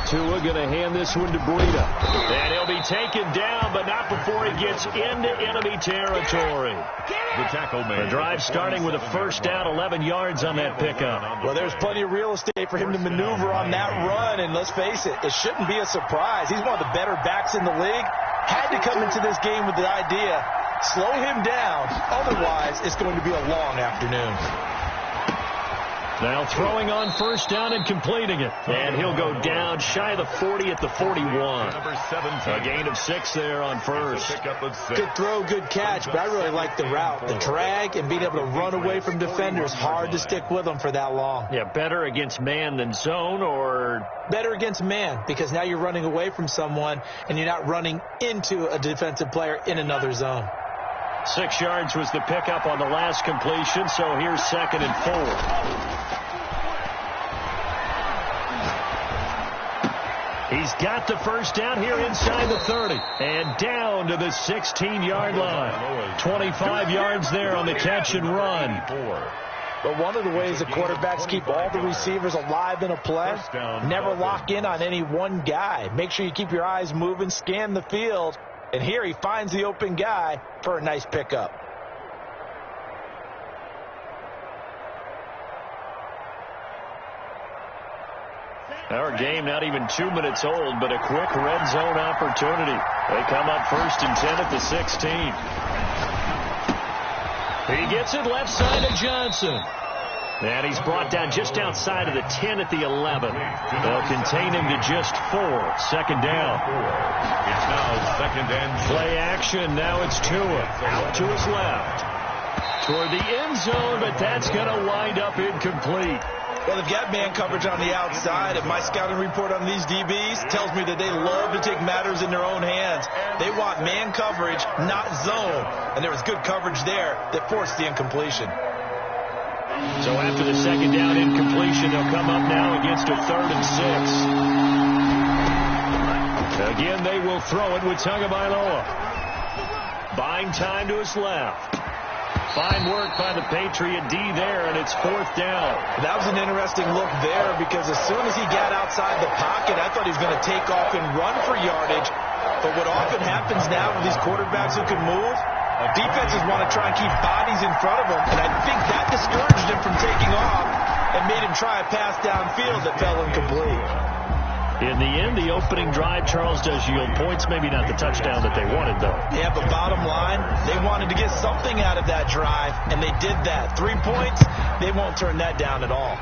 Tua going to hand this one to Breida. And he'll be taken down, but not before he gets into enemy territory. The tackle made. The drive starting with a first down, 11 yards on that pickup. Well, there's plenty of real estate for him to maneuver on that run, and let's face it, it shouldn't be a surprise. He's one of the better backs in the league. Had to come into this game with the idea, slow him down, otherwise it's going to be a long afternoon. Now throwing on first down and completing it. And he'll go down shy of the 40 at the 41. Number 17. A gain of 6 there on first. Good throw, good catch, but I really like the route. The drag and being able to run away from defenders, hard to stick with them for that long. Yeah, better against man than zone, or better against man, because now you're running away from someone and you're not running into a defensive player in another zone. 6 yards was the pickup on the last completion, so here's 2nd and 4. He's got the first down here inside the 30 and down to the 16-yard line. 25 yards there on the catch and run. But one of the ways the quarterbacks keep all the receivers alive in a play, never lock in on any one guy. Make sure you keep your eyes moving, scan the field, and here he finds the open guy for a nice pickup. Our game not even 2 minutes old, but a quick red zone opportunity. They come up 1st and 10 at the 16. He gets it left side of Johnson. And he's brought down just outside of the 10 at the 11. They'll contain him to just 4. 2nd down. It's now 2nd and 6. Play action. Now it's Tua. Out to his left. Toward the end zone, but that's going to wind up incomplete. Well, they've got man coverage on the outside, and my scouting report on these DBs tells me that they love to take matters in their own hands. They want man coverage, not zone. And there was good coverage there that forced the incompletion. So after the 2nd down incompletion, they'll come up now against a 3rd and 6. Again, they will throw it with Tagovailoa. Buying time to his left. Fine work by the Patriot D there, and it's 4th down. That was an interesting look there, because as soon as he got outside the pocket, I thought he was going to take off and run for yardage. But what often happens now with these quarterbacks who can move, defenses want to try and keep bodies in front of them, and I think that discouraged him from taking off and made him try a pass downfield that fell incomplete. In the end, the opening drive, Charles, does yield points. Maybe not the touchdown that they wanted, though. Yeah, but bottom line, they wanted to get something out of that drive, and they did that. 3 points, they won't turn that down at all.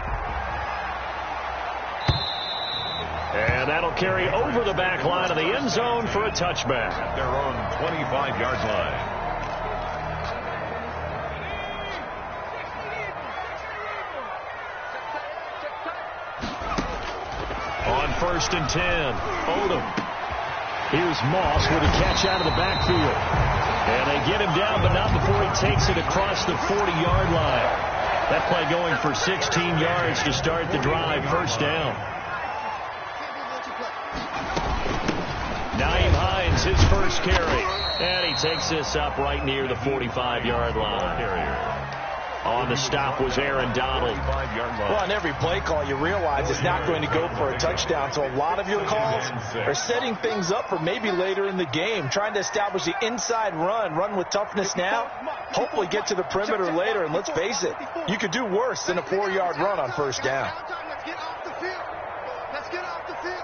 And that'll carry over the back line of the end zone for a touchback. At their own 25-yard line. On 1st and 10, Odom. Here's Moss with a catch out of the backfield. And they get him down, but not before he takes it across the 40-yard line. That play going for 16 yards to start the drive. 1st down. Nyheim Hines, his first carry. And he takes this up right near the 45-yard line. On the stop was Aaron Donald. Well, on every play call, you realize it's not going to go for a touchdown. So a lot of your calls are setting things up for maybe later in the game, trying to establish the inside run with toughness now, hopefully get to the perimeter later. And let's face it, you could do worse than a 4-yard run on 1st down. Let's get off the field. Let's get off the field.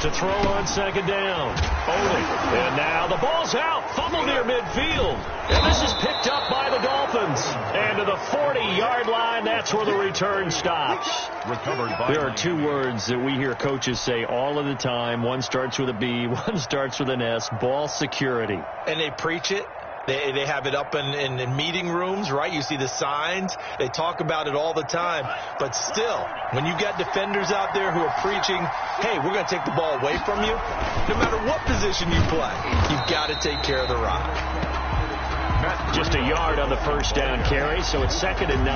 To throw on 2nd down. Odom. And now the ball's out. Fumble near midfield. And this is picked up by the Dolphins. And to the 40-yard line, that's where the return stops. Recovered by there are 2 words that we hear coaches say all of the time. One starts with a B, one starts with an S. Ball security. And they preach it. They have it up in meeting rooms, right? You see the signs. They talk about it all the time. But still, when you got defenders out there who are preaching, hey, we're going to take the ball away from you, no matter what position you play, you've got to take care of the rock. Just a yard on the 1st down carry, so it's 2nd and 9.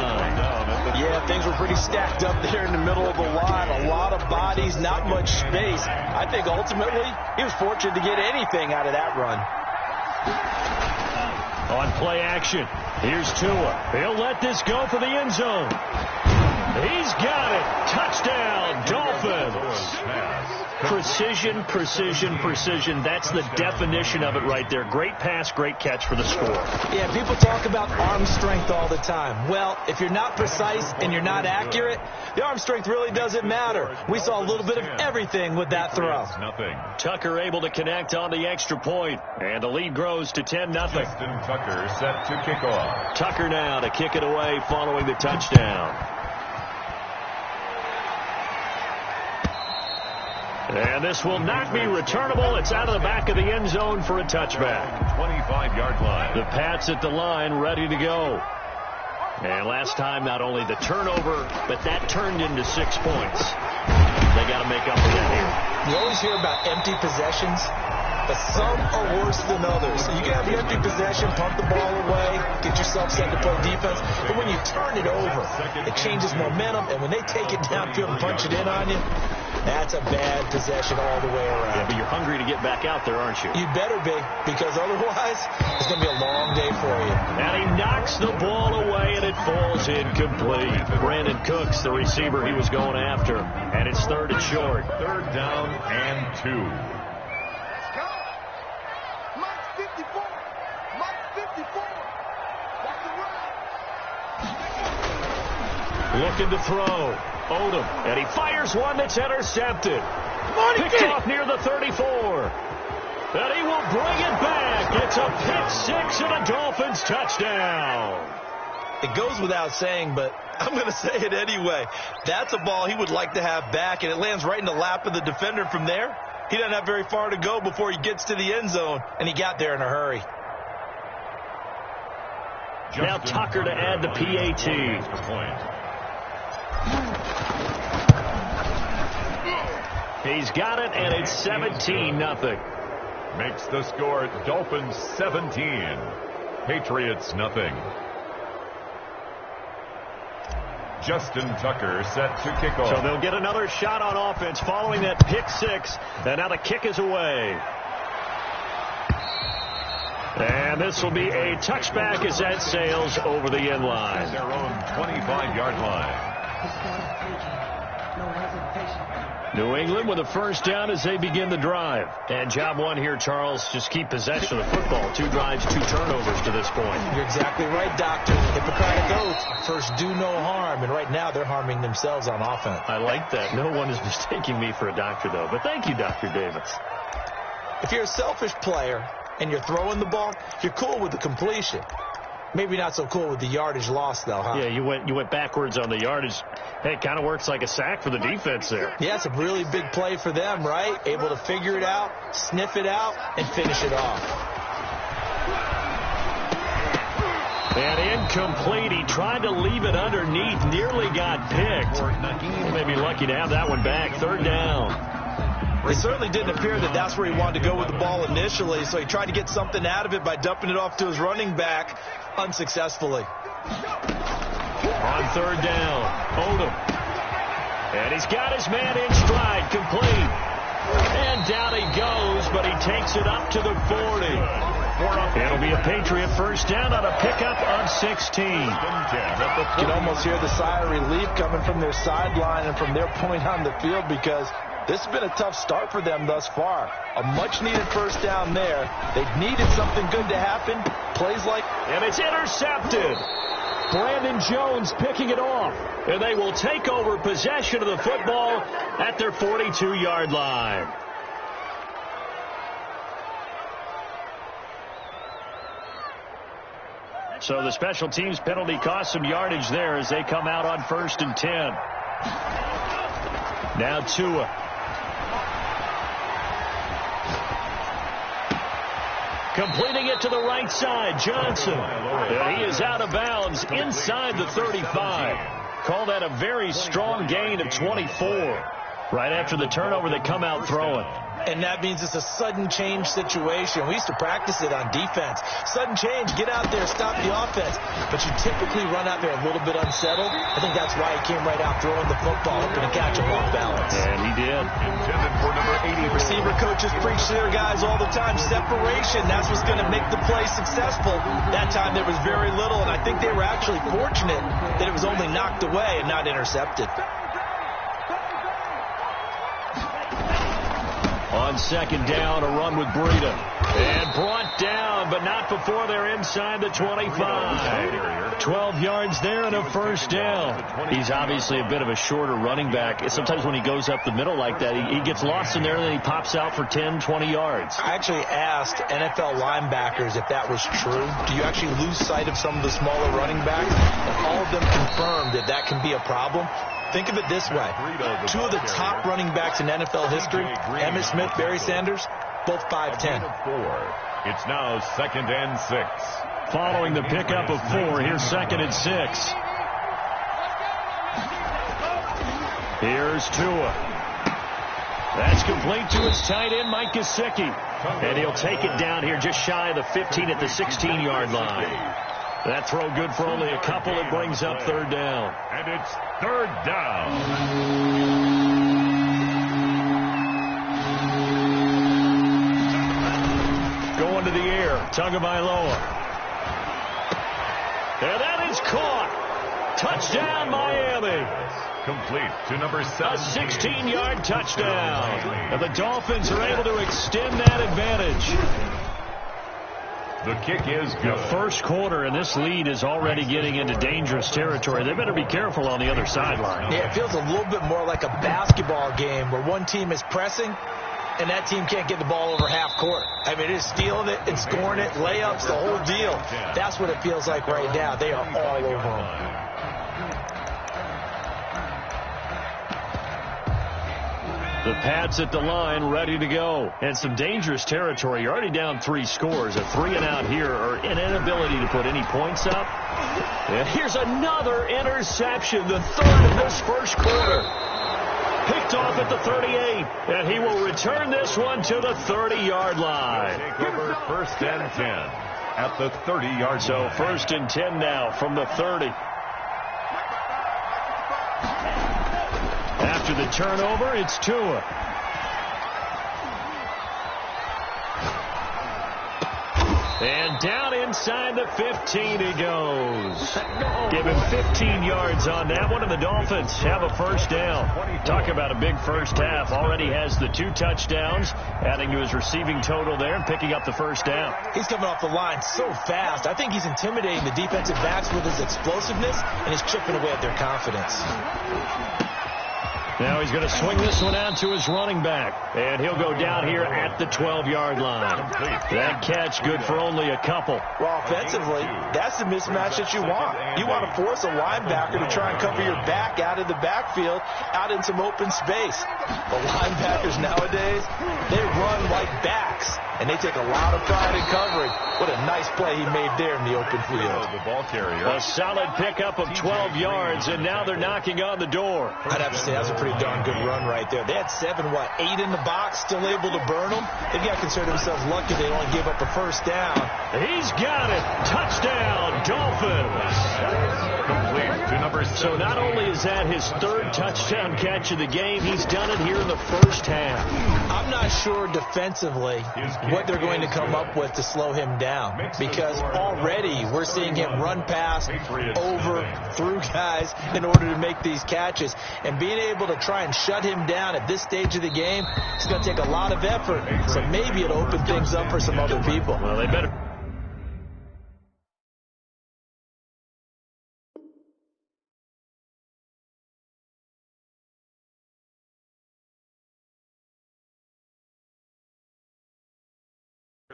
Yeah, things were pretty stacked up there in the middle of the line. A lot of bodies, not much space. I think ultimately he was fortunate to get anything out of that run. On play action, here's Tua. He'll let this go for the end zone. He's got it. Touchdown, Dolphins. Precision, precision, precision. That's the definition of it right there. Great pass, great catch for the score. Yeah, people talk about arm strength all the time. Well, if you're not precise and you're not accurate, the arm strength really doesn't matter. We saw a little bit of everything with that throw. Tucker able to connect on the extra point, and the lead grows to 10-0. Justin Tucker set to kick off. Tucker now to kick it away following the touchdown. And this will not be returnable. It's out of the back of the end zone for a touchback. 25-yard line. The Pats at the line ready to go. And last time, not only the turnover, but that turned into 6 points. They got to make up for that here. You always hear about empty possessions, but some are worse than others. So you can have the empty possession, pump the ball away, get yourself set to play defense. But when you turn it over, it changes momentum. And when they take it downfield and punch it in on you, that's a bad possession all the way around. Yeah, but you're hungry to get back out there, aren't you? You better be, because otherwise it's going to be a long day for you. And he knocks the ball away, and it falls incomplete. Brandon Cooks, the receiver he was going after. And it's third and short. Third down and 2. Let's go. Mike 54. Mike 54. That's the run. Looking to throw. Odom, and he fires one that's intercepted. Picked off near the 34. And he will bring it back. It's a pick 6 and a Dolphins touchdown. It goes without saying, but I'm going to say it anyway. That's a ball he would like to have back, and it lands right in the lap of the defender from there. He doesn't have very far to go before he gets to the end zone, and he got there in a hurry. Now Tucker to add the PAT. He's got it, and it's 17-0. Makes the score Dolphins 17, Patriots nothing. Justin Tucker set to kick off. So they'll get another shot on offense following that pick 6, and now the kick is away. And this will be a touchback as that sails over the end line. Their own 25-yard line. New England with a first down as they begin the drive. And job one here, Charles, just keep possession of the football. 2 drives, 2 turnovers to this point. You're exactly right, Doctor. Hippocratic oath, first do no harm. And right now they're harming themselves on offense. I like that. No one is mistaking me for a doctor, though. But thank you, Dr. Davis. If you're a selfish player and you're throwing the ball, you're cool with the completion. Maybe not so cool with the yardage loss, though, huh? Yeah, you went backwards on the yardage. Hey, it kind of works like a sack for the defense there. Yeah, it's a really big play for them, right? Able to figure it out, sniff it out, and finish it off. And incomplete. He tried to leave it underneath, nearly got picked. He may be lucky to have that one back. Third down. It certainly didn't appear that that's where he wanted to go with the ball initially, so he tried to get something out of it by dumping it off to his running back unsuccessfully. On third down, Odom. And he's got his man in stride, complete. And down he goes, but he takes it up to the 40. It'll be a Patriot first down on a pickup of 16. You can almost hear the sigh of relief coming from their sideline and from their point on the field, because this has been a tough start for them thus far. A much-needed first down there. They've needed something good to happen. Plays like... And it's intercepted. Brandon Jones picking it off. And they will take over possession of the football at their 42-yard line. So the special teams penalty cost some yardage there as they come out on 1st and 10. Now Tua. Completing it to the right side, Johnson. And he is out of bounds inside the 35. Call that a very strong gain of 24. Right after the turnover, they come out throwing. And that means it's a sudden change situation. We used to practice it on defense. Sudden change, get out there, stop the offense. But you typically run out there a little bit unsettled. I think that's why he came right out throwing the football, hoping to catch him off balance. And he did. Intended for number 83. receiver coaches preach to their guys all the time. Separation, that's what's going to make the play successful. That time there was very little, and I think they were actually fortunate that it was only knocked away and not intercepted. On second down, a run with Breida. And brought down, but not before they're inside the 25. 12 yards there and a first down. He's obviously a bit of a shorter running back. Sometimes when he goes up the middle like that, he gets lost in there and then he pops out for 10, 20 yards. I actually asked NFL linebackers if that was true. Do you actually lose sight of some of the smaller running backs? And all of them confirmed that that can be a problem. Think of it this way. Two of the top running backs in NFL history, Emmitt Smith, Barry Sanders, both 5'10". It's now 2nd and 6. Following the pickup of 4, here's 2nd and 6. Here's Tua. That's complete to his tight end, Mike Gesicki. And he'll take it down here just shy of the 15 at the 16-yard line. That throw good for only a couple. It brings up 3rd down. And it's 3rd down. Going to the air. Tagovailoa. And that is caught. Touchdown, Miami. Complete to number 7. A 16-yard touchdown. And the Dolphins are able to extend that advantage. The kick is good. The first quarter, and this lead is already getting into dangerous territory. They better be careful on the other sideline. Yeah, it feels a little bit more like a basketball game where one team is pressing and that team can't get the ball over half court. I mean, it is stealing it and scoring it, layups, the whole deal. That's what it feels like right now. They are all over them. The Pats at the line, ready to go. And some dangerous territory. You're already down 3 scores. A 3-and-out here, or an inability to put any points up. And here's another interception, the 3rd of this first quarter. Picked off at the 38. And he will return this one to the 30-yard line. Take over 1st and 10 at the 30-yard line. So 1st and 10 now from the 30. After the turnover, it's Tua. And down inside the 15 he goes. Give him 15 yards on that one, and the Dolphins have a first down. Talk about a big first half. Already has the 2 touchdowns, adding to his receiving total there and picking up the first down. He's coming off the line so fast. I think he's intimidating the defensive backs with his explosiveness, and he's chipping away at their confidence. Now he's going to swing this one out to his running back. And he'll go down here at the 12-yard line. That catch good for only a couple. Well, offensively, that's the mismatch that you want. You want to force a linebacker to try and cover your back out of the backfield, out in some open space. The linebackers nowadays, they run like backs, and they take a lot of pride in covering. What a nice play he made there in the open field. The ball carrier. A solid pickup of 12 yards, and now they're knocking on the door. I'd have to say that's a pretty darn good run right there. They had 8 in the box, still able to burn them. They've got to consider themselves lucky they only gave up a first down. He's got it. Touchdown, Dolphins. Complete to number 7. So not only is that his 3rd touchdown catch of the game, he's done it here in the first half. I'm not sure defensively what they're going to come up with to slow him down, because already we're seeing him run past, over, through guys in order to make these catches. And being able to try and shut him down at this stage of the game, it's going to take a lot of effort. So maybe it'll open things up for some other people. Well, they better.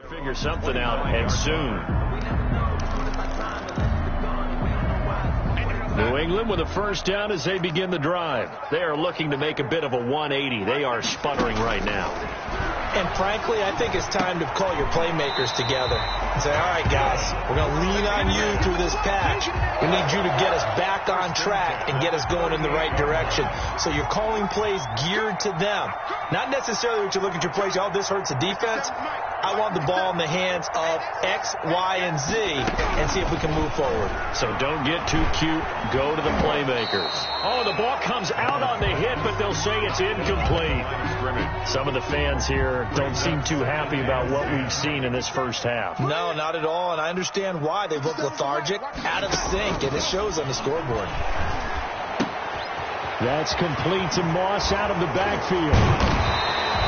Figure something out, and soon. New England with a first down as they begin the drive. They are looking to make a bit of a 180. They are sputtering right now. And frankly, I think it's time to call your playmakers together and say, all right, guys, we're going to lean on you through this patch. We need you to get us back on track and get us going in the right direction. So you're calling plays geared to them. Not necessarily what you look at your plays, oh, this hurts the defense. I want the ball in the hands of X, Y, and Z and see if we can move forward. So don't get too cute. Go to the playmakers. Oh, the ball comes out on the hit, but they'll say it's incomplete. Some of the fans here don't seem too happy about what we've seen in this first half. No, not at all, and I understand why. They look lethargic, out of sync, and it shows on the scoreboard. That's complete to Moss out of the backfield.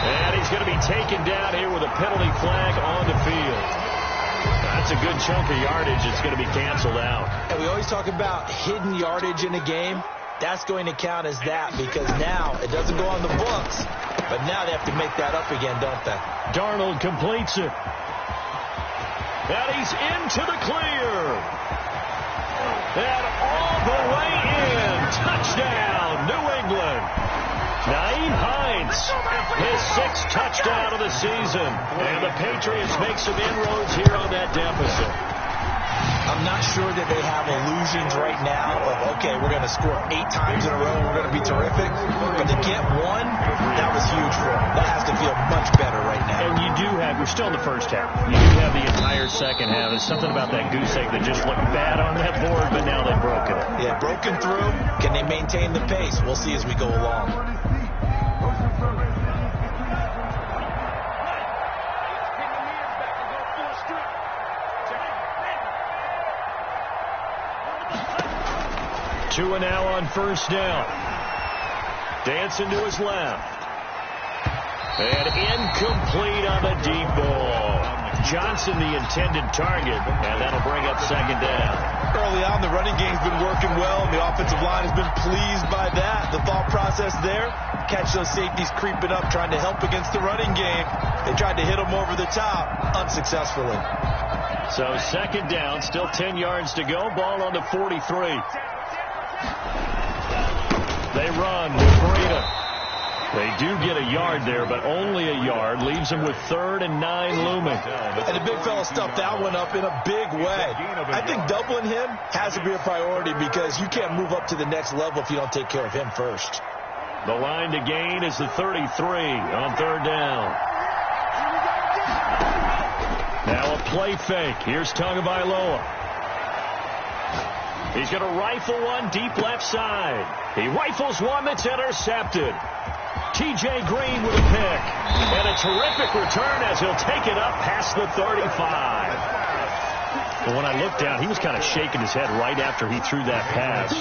And he's going to be taken down here with a penalty flag on the field. That's a good chunk of yardage. It's going to be canceled out. And we always talk about hidden yardage in a game. That's going to count as that because now it doesn't go on the books, but now they have to make that up again, don't they? Darnold completes it. And he's into the clear. And all the way in. Touchdown, New England. Nyheim Hines, his 6th touchdown of the season. And the Patriots make some inroads here on that deficit. I'm not sure that they have illusions right now of, okay, we're going to score 8 times in a row and we're going to be terrific. But to get one, that was huge for them. That has to feel much better right now. And you do have, we're still in the first half. You do have the entire second half. There's something about that goose egg that just looked bad on that board, but now they've broken it. Yeah, broken through. Can they maintain the pace? We'll see as we go along. Tua now on first down. Dancing to his left. And incomplete on the deep ball. Johnson the intended target, and that'll bring up second down. Early on, the running game's been working well, and the offensive line has been pleased by that. The thought process there, catch those safeties creeping up, trying to help against the running game. They tried to hit them over the top, unsuccessfully. So second down, still 10 yards to go. Ball on the 43. They run with Breida. They do get a yard there, but only a yard. Leaves them with 3rd and 9 looming. And the big fella stuffed that one up in a big way. I think doubling him has to be a priority because you can't move up to the next level if you don't take care of him first. The line to gain is the 33 on 3rd down. Now a play fake. Here's Tagovailoa. He's going to rifle one deep left side. He rifles one that's intercepted. T.J. Green with a pick. And a terrific return as he'll take it up past the 35. But when I looked down, he was kind of shaking his head right after he threw that pass.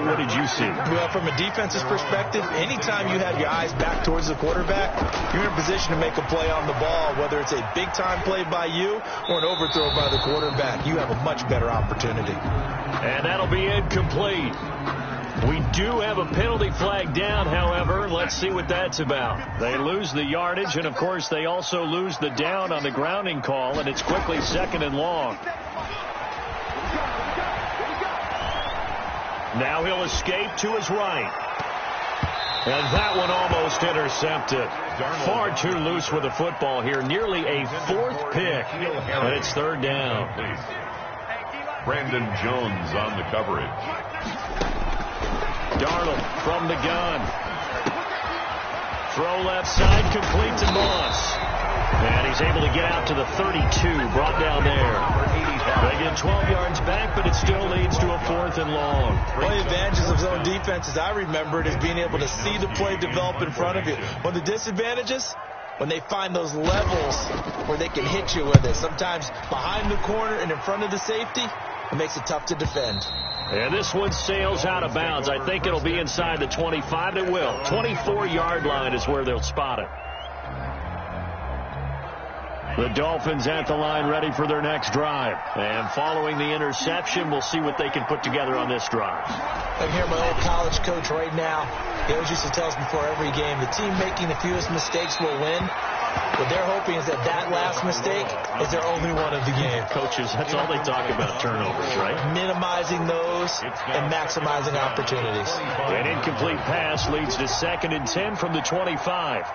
What did you see? Well, from a defense's perspective, anytime you have your eyes back towards the quarterback, you're in a position to make a play on the ball, whether it's a big-time play by you or an overthrow by the quarterback. You have a much better opportunity. And that'll be incomplete. We do have a penalty flag down, however. Let's see what that's about. They lose the yardage, and, of course, they also lose the down on the grounding call, and it's quickly 2nd and long. Now he'll escape to his right. And that one almost intercepted. Far too loose with the football here. Nearly a 4th pick, and it's 3rd down. Brandon Jones on the coverage. Darnold from the gun. Throw left side, complete to Moss. And he's able to get out to the 32, brought down there. They get 12 yards back, but it still leads to a 4th and long. One of the advantages of zone defense, as I remember it, is being able to see the play develop in front of you. One of the disadvantages, when they find those levels where they can hit you with it. Sometimes behind the corner and in front of the safety, it makes it tough to defend. And this one sails out of bounds. I think it'll be inside the 25. It will. 24-yard line is where they'll spot it. The Dolphins at the line ready for their next drive. And following the interception, we'll see what they can put together on this drive. I hear my old college coach right now. He always used to tell us before every game, the team making the fewest mistakes will win. What they're hoping is that last mistake is their only one of the game. Coaches, that's all they talk about, turnovers, right? Minimizing those and maximizing opportunities. An incomplete pass leads to 2nd and 10 from the 25.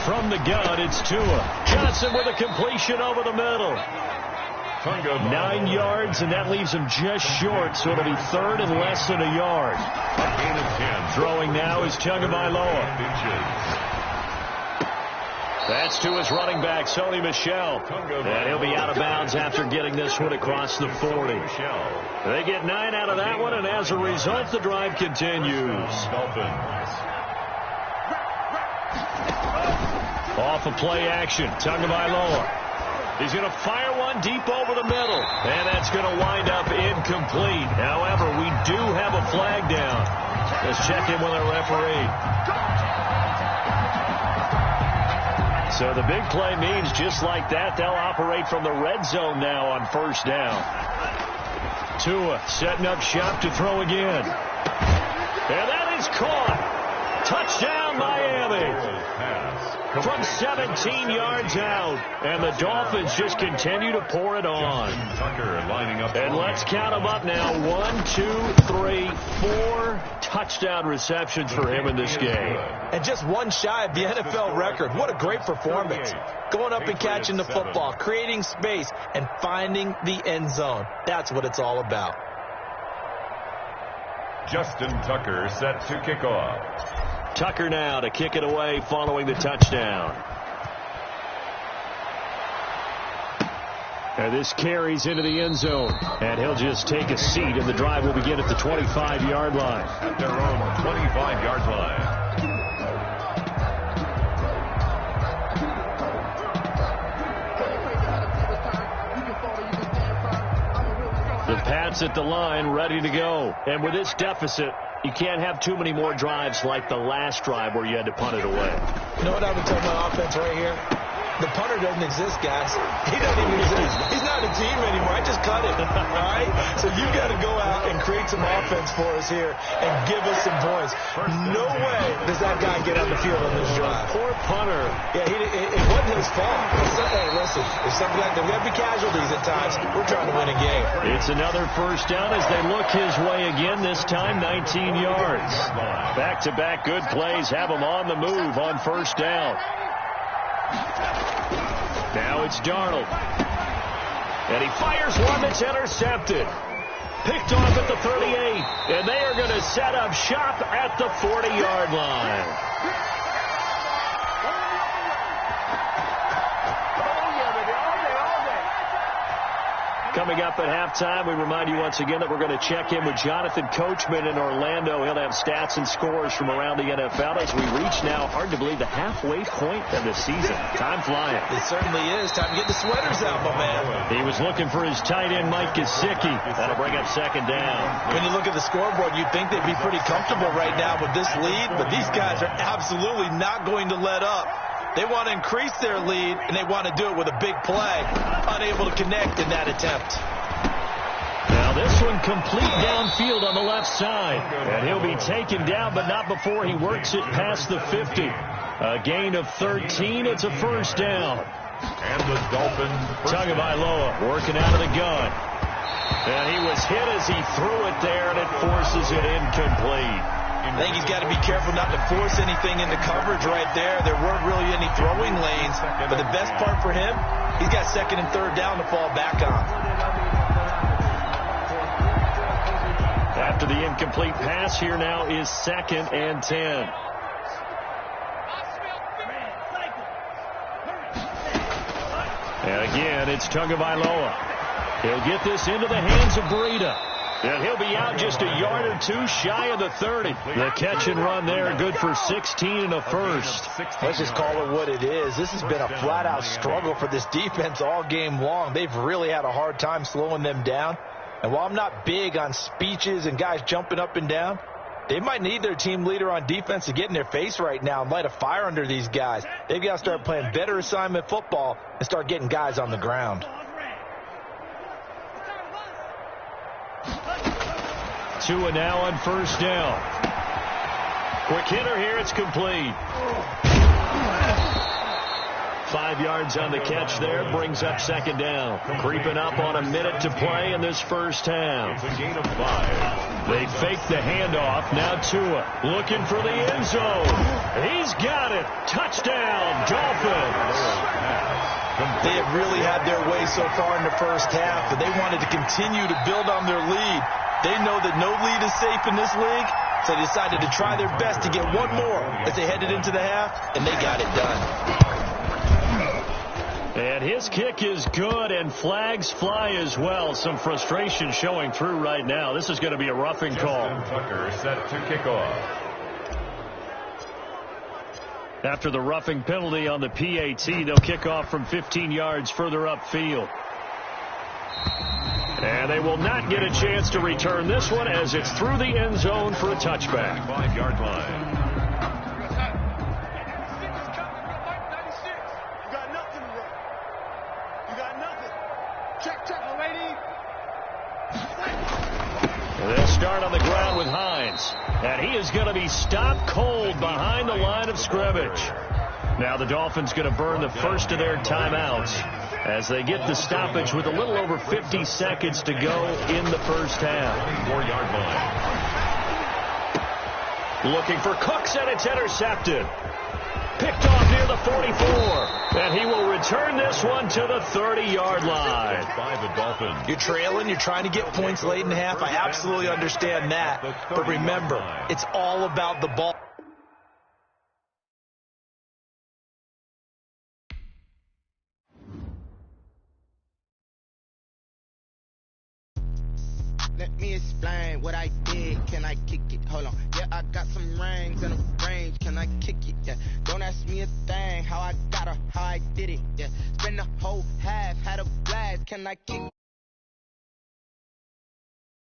From the gun, it's Tua. Johnson with a completion over the middle. 9 yards, and that leaves him just short, so it'll be 3rd and less than a yard. Throwing now is Tagovailoa. That's to his running back, Sony Michel. And he'll be out of bounds after getting this one across the 40. They get 9 out of that one, and as a result, the drive continues. Off of play action, Tagovailoa. He's going to fire one deep over the middle, and that's going to wind up incomplete. However, we do have a flag down. Let's check in with our referee. So the big play means just like that, they'll operate from the red zone now on first down. Tua setting up shop to throw again. And that is caught. Touchdown, Miami. From 17 yards out. And the Dolphins just continue to pour it on. And let's count them up now. 1, 2, 3, 4 touchdown receptions for him in this game. And just one shy of the NFL record. What a great performance. Going up and catching the football, creating space, and finding the end zone. That's what it's all about. Justin Tucker set to kick off. Tucker now to kick it away following the touchdown. And this carries into the end zone. And he'll just take a seat, and the drive will begin at the 25-yard line. At their own 25-yard line. The Pats at the line, ready to go. And with this deficit, you can't have too many more drives like the last drive where you had to punt it away. You know what I would tell my offense right here? The punter doesn't exist, guys. He doesn't even exist. He's not a team anymore. I just cut him. All right? So you got to go out and create some offense for us here and give us some points. No way does that guy get on the field on this drive. Poor punter. Yeah, it wasn't his fault. Hey, listen, it's something like that. We have to be casualties at times. We're trying to win a game. It's another first down as they look his way again, this time 19 yards. Back-to-back good plays have him on the move on first down. Now it's Darnold. And he fires one that's intercepted. Picked off at the 38. And they are going to set up shop at the 40-yard line. Coming up at halftime, we remind you once again that we're going to check in with Jonathan Coachman in Orlando. He'll have stats and scores from around the NFL as we reach now, hard to believe, the halfway point of the season. Time flying. It certainly is. Time to get the sweaters out, my man. He was looking for his tight end, Mike Gesicki. That'll bring up second down. When you look at the scoreboard, you'd think they'd be pretty comfortable right now with this lead, but these guys are absolutely not going to let up. They want to increase their lead, and they want to do it with a big play. Unable to connect in that attempt. Now this one complete downfield on the left side. And he'll be taken down, but not before he works it past the 50. A gain of 13. It's a first down. And the Dolphins. Tagovailoa working out of the gun. And he was hit as he threw it there, and it forces it incomplete. I think he's got to be careful not to force anything into coverage right there. There weren't really any throwing lanes. But the best part for him, he's got second and third down to fall back on. After the incomplete pass, here now is 2nd and 10. And again, it's Tagovailoa. He'll get this into the hands of Breida. And he'll be out just a yard or two shy of the 30. The catch and run there, good for 16 and a first. Let's just call it what it is. This has been a flat-out struggle for this defense all game long. They've really had a hard time slowing them down. And while I'm not big on speeches and guys jumping up and down, they might need their team leader on defense to get in their face right now and light a fire under these guys. They've got to start playing better assignment football and start getting guys on the ground. Tua now on first down. Quick hitter here, it's complete. 5 yards on the catch there, brings up second down. Creeping up on a minute to play in this first half. It's a gain of 5. They fake the handoff, now Tua looking for the end zone. He's got it. Touchdown, Dolphins. They have really had their way so far in the first half, but they wanted to continue to build on their lead. They know that no lead is safe in this league, so they decided to try their best to get one more as they headed into the half, and they got it done. And his kick is good, and flags fly as well. Some frustration showing through right now. This is going to be a roughing call. Justin Tucker set to kick off. After the roughing penalty on the PAT, they'll kick off from 15 yards further upfield. And they will not get a chance to return this one as it's through the end zone for a touchback. 5-yard line. You got nothing to run. You got nothing. Check, lady. They'll start on the ground with Hines. And he is going to be stopped cold behind the line of scrimmage. Now the Dolphins going to burn the first of their timeouts as they get the stoppage with a little over 50 seconds to go in the first half. 4-yard line. Looking for Cooks, and it's intercepted. Picked off near the 44. And he will return this one to the 30-yard line. By the Dolphins. You're trailing. You're trying to get points late in the half. I absolutely understand that. But remember, it's all about the ball. Let me explain what I did. Can I kick it? Hold on. Yeah, I got some rings and a range. Can I kick it? Yeah. Don't ask me a thing. How I got her, how I did it. Yeah. Spend the whole half, had a blast. Can I kick it?